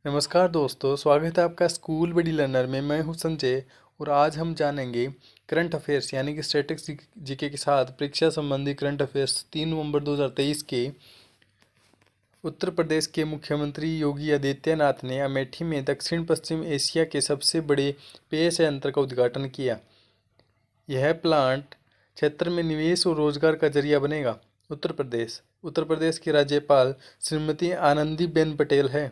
नमस्कार दोस्तों, स्वागत है आपका स्कूल बडी लर्नर में। मैं हूं संजय और आज हम जानेंगे करंट अफेयर्स यानी कि स्टैटिक्स जीके के साथ परीक्षा संबंधी करंट अफेयर्स 3 नवंबर 2023 के। उत्तर प्रदेश के मुख्यमंत्री योगी आदित्यनाथ ने अमेठी में दक्षिण पश्चिम एशिया के सबसे बड़े पेय संयंत्र का उद्घाटन किया। यह प्लांट क्षेत्र में निवेश और रोजगार का जरिया बनेगा। उत्तर प्रदेश की राज्यपाल श्रीमती आनंदीबेन पटेल है।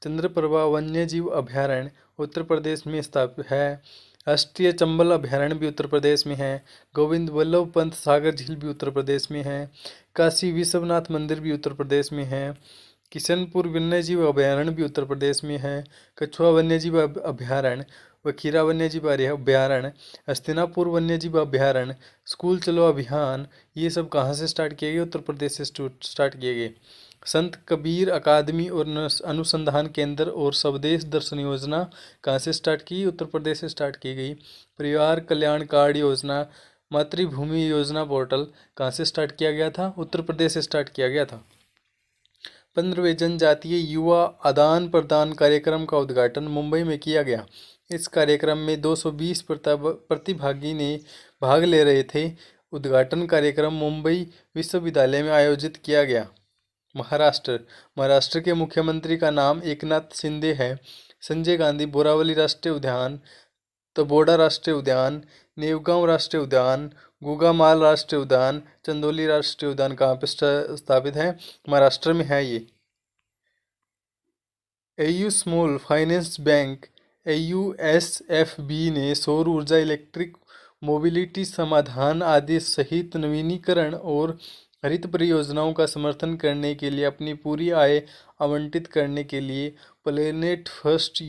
चंद्रप्रभा वन्यजीव अभयारण्य उत्तर प्रदेश में स्थापित है। राष्ट्रीय चंबल अभयारण्य भी उत्तर प्रदेश में है। गोविंद वल्लभ पंत सागर झील भी उत्तर प्रदेश में है। काशी विश्वनाथ मंदिर भी उत्तर प्रदेश में है। किशनपुर वन्यजीव अभयारण्य भी उत्तर प्रदेश में है। कछुआ वन्यजीव अभयारण्य व खीरा वन्यजीव अभयारण्य, हस्तिनापुर वन्यजीव अभयारण्य, स्कूल चलो अभियान, ये सब कहाँ से स्टार्ट किए गए? उत्तर प्रदेश से स्टार्ट किए गए। संत कबीर अकादमी और अनुसंधान केंद्र और स्वदेश दर्शन योजना कहाँ से स्टार्ट की? उत्तर प्रदेश से स्टार्ट की गई। परिवार कल्याण कार्ड योजना, मातृभूमि योजना पोर्टल कहाँ से स्टार्ट किया गया था? उत्तर प्रदेश से स्टार्ट किया गया था। 15वें जनजातीय युवा आदान प्रदान कार्यक्रम का उद्घाटन मुंबई में किया गया। इस कार्यक्रम में 220 प्रतिभागी ने भाग ले रहे थे। उद्घाटन कार्यक्रम मुंबई विश्वविद्यालय में आयोजित किया गया। महाराष्ट्र के मुख्यमंत्री का नाम एकनाथ शिंदे है। संजय गांधी बोरावली राष्ट्रीय उद्यान, तबोड़ा राष्ट्रीय उद्यान, नेवगांव राष्ट्रीय उद्यान, गुगामाल राष्ट्रीय उद्यान, चंदौली राष्ट्रीय उद्यान कहाँ पर स्थापित है? महाराष्ट्र में है ये। AU small finance bank AUSFB ने सौर ऊर्जा, इलेक्ट्रिक मोबिलिटी समाधान आदि सहित नवीनीकरण और हरित परियोजनाओं का समर्थन करने के लिए अपनी पूरी आय आवंटित करने के लिए planet first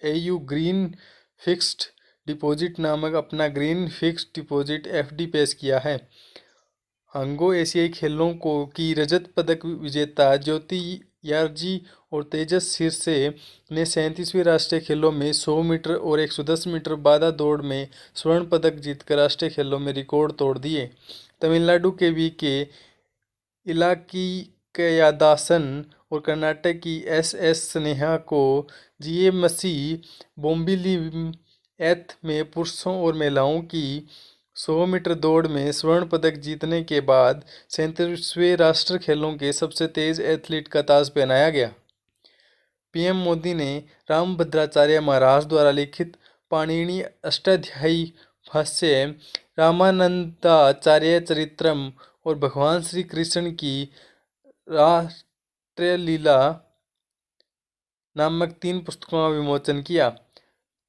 AU green fixed deposit नामक अपना ग्रीन फिक्स्ड डिपॉजिट FD पेश किया है। हांगो एशियाई खेलों की रजत पदक विजेता ज्योति यारजी और तेजस सिरसे ने 37वें राष्ट्रीय खेलों में 100 मीटर और 110 मीटर बाधा दौड़ में स्वर्ण पदक जीतकर राष्ट्रीय खेलों में रिकॉर्ड तोड़ दिए। तमिलनाडु के VK इलाकियादासन और कर्नाटक की SS स्नेहा को GMC बोम्बिली एथ में पुरुषों और महिलाओं की 100 मीटर दौड़ में स्वर्ण पदक जीतने के बाद 37वें राष्ट्रीय खेलों के सबसे तेज एथलीट का ताज पहनाया गया। PM मोदी ने रामभद्राचार्य महाराज द्वारा लिखित पाणिनि अष्टाध्यायी भाष्य, रामानंदाचार्य चरित्रम और भगवान श्री कृष्ण की राष्ट्रलीला नामक 3 पुस्तकों का विमोचन किया।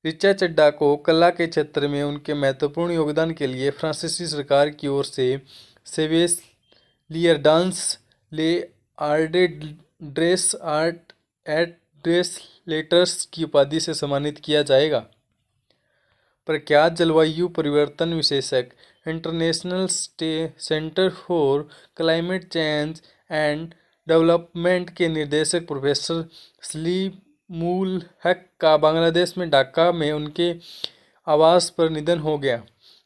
ऋचा चड्ढा को कला के क्षेत्र में उनके महत्वपूर्ण योगदान के लिए फ्रांसीसी सरकार की ओर से chevalier dans l'ordre des arts et des lettres की उपाधि से सम्मानित किया जाएगा। प्रख्यात जलवायु परिवर्तन विशेषज्ञ international centre for climate change and development के निदेशक प्रोफेसर सलीमुल हक का बांग्लादेश में ढाका में उनके आवास पर निधन हो गया।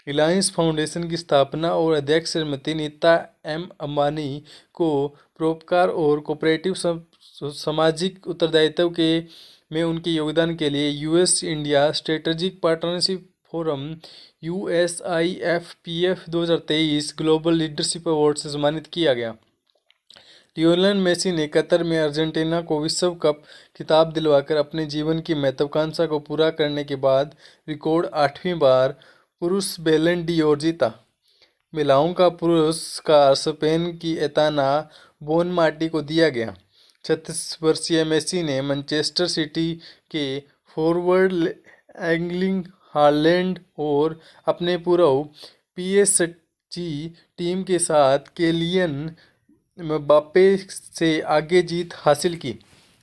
रिलायंस फाउंडेशन की स्थापना और अध्यक्ष श्रीमती नीता M अंबानी को परोपकार और कोऑपरेटिव सामाजिक उत्तरदायित्व में उनके योगदान के लिए US India strategic partnership forum USIFPF 2023 global leadership award से सम्मानित किया गया। लियोनेल मेसी ने कतर में अर्जेंटीना को विश्व कप खिताब दिलवाकर अपने जीवन की महत्वाकांक्षा को पूरा करने के बाद रिकॉर्ड 8वीं बार पुरुष बैलन डी'ओर जीता। महिलाओं का पुरस्कार स्पेन की एताना बोनमार्टी को दिया गया। 36 वर्षीय मेसी ने मैनचेस्टर सिटी के फॉरवर्ड एर्लिंग हालैंड और अपने पूर्व PSG टीम के साथ केलियन मबाप्पे से आगे जीत हासिल की।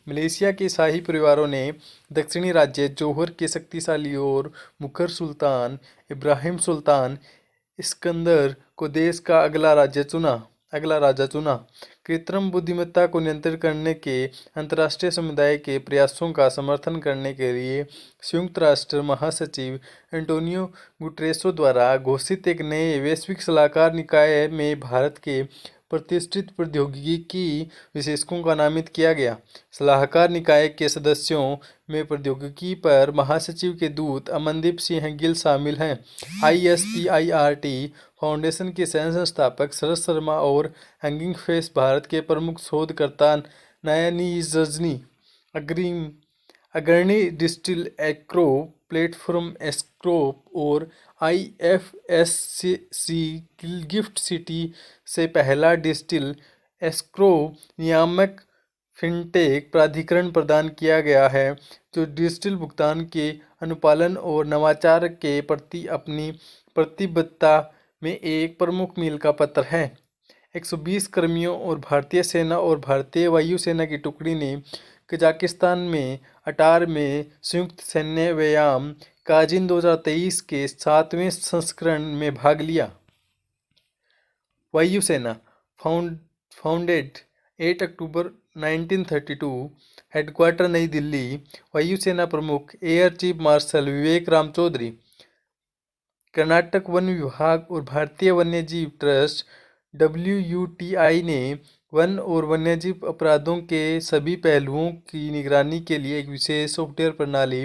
मलेशिया के शाही परिवारों ने दक्षिणी राज्य जोहर के शक्तिशाली और मुखर सुल्तान इब्राहिम सुल्तान इस्कंदर को देश का अगला राजा चुना। कृत्रिम बुद्धिमत्ता को नियंत्रित करने के अंतर्राष्ट्रीय समुदाय के प्रयासों का समर्थन करने के लिए संयुक्त राष्ट्र महासचिव एंटोनियो गुटेरेस द्वारा घोषित एक नए वैश्विक सलाहकार निकाय में भारत के प्रतिष्ठित प्रौद्योगिकी की विशेषज्ञों का नामित किया गया। सलाहकार निकाय के सदस्यों में प्रौद्योगिकी पर महासचिव के दूत अमनदीप सिंह गिल शामिल हैं। ISPIRT फाउंडेशन के सह संस्थापक शरद शर्मा और हैंगिंग फेस भारत के प्रमुख शोधकर्ता नयनी रजनी अग्रणी डिजिटल एग्रो प्लेटफॉर्म एस्क्रोप और IFSC गिफ्ट सिटी से पहला डिजिटल एस्क्रो नियामक फिनटेक प्राधिकरण प्रदान किया गया है, जो डिजिटल भुगतान के अनुपालन और नवाचार के प्रति अपनी प्रतिबद्धता में एक प्रमुख मील का पत्थर है। 120 कर्मियों और भारतीय सेना और भारतीय वायुसेना की टुकड़ी ने कजाकिस्तान में अटार में संयुक्त सैन्य व्यायाम काजिन 2023 के 7वें संस्करण में भाग लिया। वायुसेना फाउंडेड 8 अक्टूबर 1932, हेडक्वार्टर नई दिल्ली। वायुसेना प्रमुख एयर चीफ मार्शल विवेक राम चौधरी। कर्नाटक वन विभाग और भारतीय वन्यजीव ट्रस्ट WUTI ने वन और वन्यजीव अपराधों के सभी पहलुओं की निगरानी के लिए एक विशेष सॉफ्टवेयर प्रणाली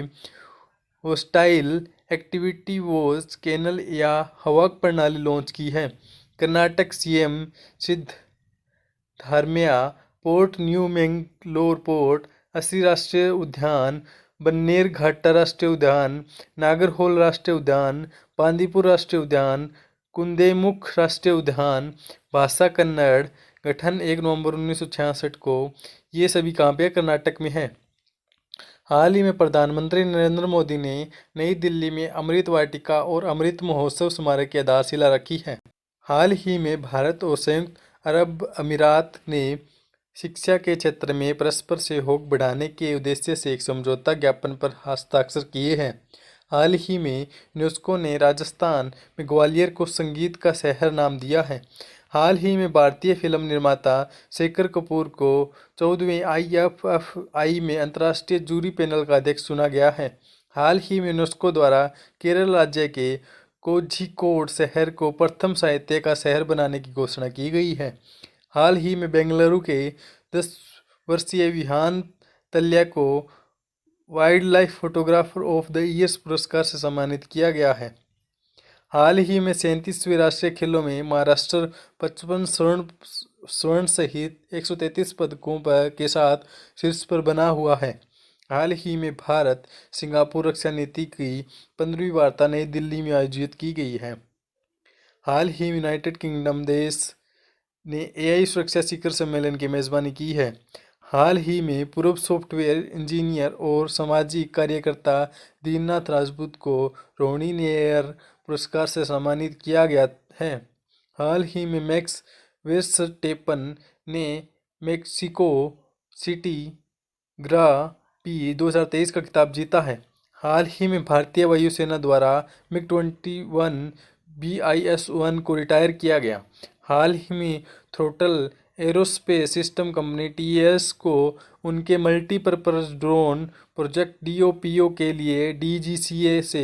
होस्टाइल एक्टिविटी वॉच कैनल या हवाक प्रणाली लॉन्च की है। Karnataka CM Siddaramaiah port new Mangalore port, असरी राष्ट्रीय उद्यान, बन्नेरघट्टा राष्ट्रीय उद्यान, नागरहोल राष्ट्रीय उद्यान, बांदीपुर राष्ट्रीय उद्यान, कुंदेमुख राष्ट्रीय उद्यान, भाषा कन्नड़, गठन 1 नवंबर 1966 को। ये सभी कहाँ पे कर्नाटक में है। हाल ही में प्रधानमंत्री नरेंद्र मोदी ने नई दिल्ली में अमृत वाटिका और अमृत महोत्सव स्मारक की आधारशिला रखी है। हाल ही में भारत और संयुक्त अरब अमीरात ने शिक्षा के क्षेत्र में परस्पर सहयोग बढ़ाने के उद्देश्य से एक समझौता ज्ञापन पर हस्ताक्षर किए हैं। हाल ही में यूनेस्को ने राजस्थान में ग्वालियर को संगीत का शहर नाम दिया है। हाल ही में भारतीय फिल्म निर्माता शेखर कपूर को 14वें IFFI में अंतर्राष्ट्रीय जूरी पैनल का अध्यक्ष चुना गया है। हाल ही में यूनेस्को द्वारा केरल राज्य के कोझिकोड शहर को प्रथम साहित्य का शहर बनाने की घोषणा की गई है। हाल ही में बेंगलुरु के 10 वर्षीय विहान तल्या को wild life photographer of the year पुरस्कार से सम्मानित किया गया है। हाल ही में 37वें राष्ट्रीय खेलों में महाराष्ट्र 55 स्वर्ण सहित 133 पदकों के साथ शीर्ष पर बना हुआ है। हाल ही में भारत सिंगापुर रक्षा नीति की 15वीं वार्ता नई दिल्ली में आयोजित की गई है। हाल ही में यूनाइटेड किंगडम देश ने AI सुरक्षा शिखर सम्मेलन की मेजबानी की है। हाल ही में पूर्व सॉफ्टवेयर इंजीनियर और सामाजिक कार्यकर्ता दीननाथ राजपूत को रोहिणी नायर पुरस्कार से सम्मानित किया गया है। हाल ही में मैक्स वेस्टस्टेपन ने मेक्सिको सिटी ग्रा पी 2023 का खिताब जीता है। हाल ही में भारतीय वायुसेना द्वारा MiG-21 BIS-1 को रिटायर किया गया। हाल ही में throttle aerospace system company TAS को उनके मल्टीपर्पज ड्रोन प्रोजेक्ट DOPO के लिए DGCA से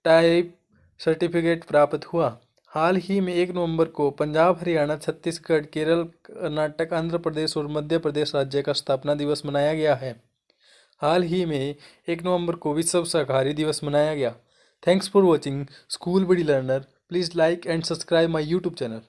टाइप सर्टिफिकेट प्राप्त हुआ। हाल ही में 1 नवंबर को पंजाब, हरियाणा, छत्तीसगढ़, केरल, कर्नाटक, आंध्र प्रदेश और मध्य प्रदेश राज्य का स्थापना दिवस मनाया गया है। हाल ही में 1 नवंबर को विश्व शाकाहारी दिवस मनाया गया। Thanks for watching school buddy learner. Please like and subscribe my YouTube channel.